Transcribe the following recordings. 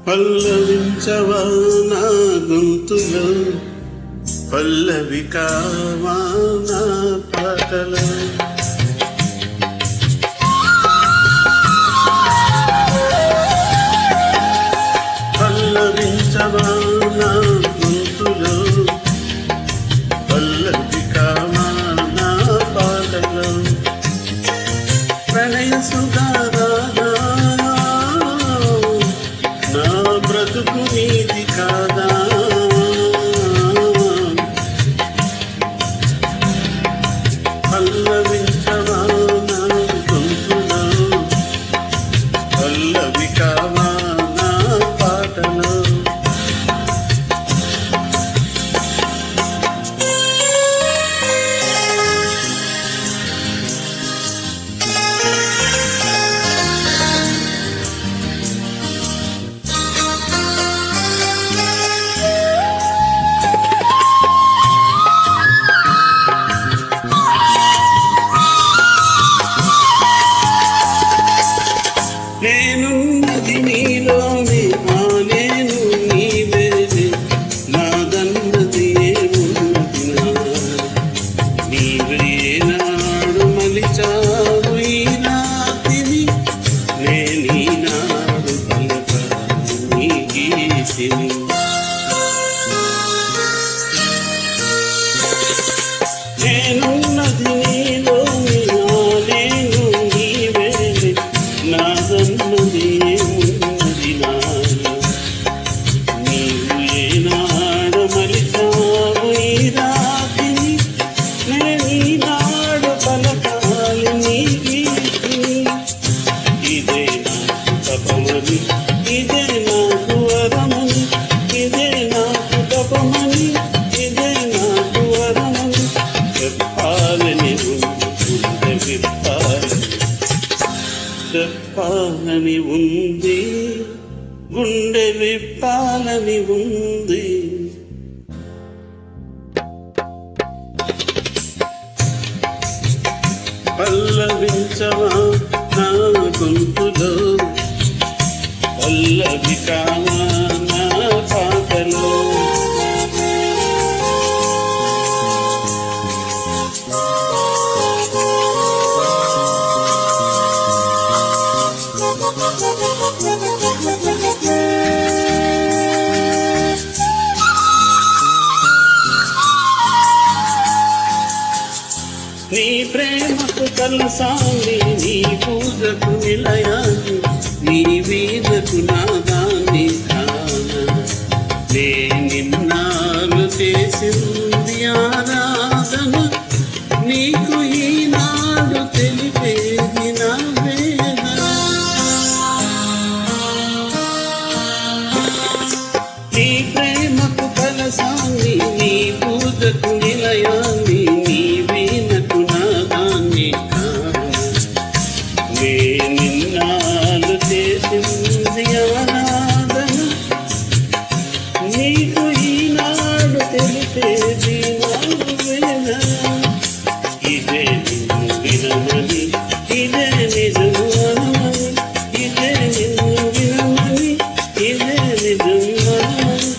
పల్లవించవా నా గొంతులో, పల్లవి కావా నా పాటలో. పల్లవించవా నా గొంతులో, పల్లవి కావా నా పాటలో. ప్రణయ సుధారా నా బ్రతుకు నీది కాదా, పల్లవించవా నా గొంతులో, పల్లవి కావా నా పాటలో. నేనున్నది నీలోనే, నేను నీవేలే, నాదన్నది ఏమున్నది నీవేనాడు మలిచావు ఈ రాతిని, నేనీనాడు పలకాను నీ గీతిని. నేనున్నది నీలోనే, నేను నీవేలే, నాదన్నది ఏమున్నది నాలో, నీవు ఏనాడు మలిచావు ఈ రాతిని, నేనీనాడు పలకాలి నీ గీతిని. ఇదే నాకు తపమని, ఇదే నాకు వరమని, ఇదే నాకు తపమని, ఇదే నాకు వరమని చెప్పాలని గుండె విప్పాలని, చెప్పాలని ఉంది, గుండె విప్పాలని ఉంది. పల్లవించవా నా గొంతులో, పల్లవి కావా నా పాటలో. నీ ప్రేమకు కలసాన్ని, నీ పూజకు నిలయాన్ని, నీ వీధకు నాదాన్ని కానా. నే నిన్నాలు చేసింది ఆరాధన, నీకు ఈనాడు తెలిపేది నా వేదన. నీ ప్రేమకు కలసాన్ని, నీ పూజకు నిలయాన్ని, నీ వీణకు నాదాన్ని కానా. నే నిన్నాలు చేసింది ఆరాధన, నీకు ఈనాడు తెలిపేది నా వేదన. ఇదే నిన్ను వినమని, ఇదే నిజము అనమని, ఇదే నిన్ను వినమని, ఇదే నిజము అనమని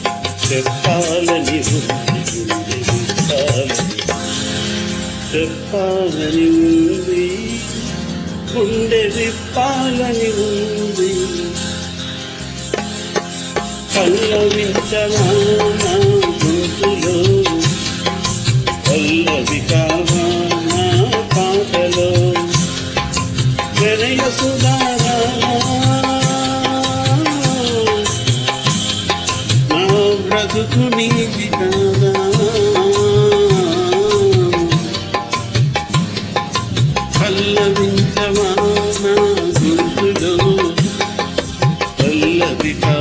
చెప్పాలని ఉంది, చెప్పాలని ఉంది, గుండె విప్పాలని ఉంది. పల్లవించవా నా గొంతులో, పల్లవి కావా నా పాటలో. ప్రణయ సుధారా నా బ్రతుకు నీది కాదా, పల్లవించవా నా గొంతులో, పల్లవి కావా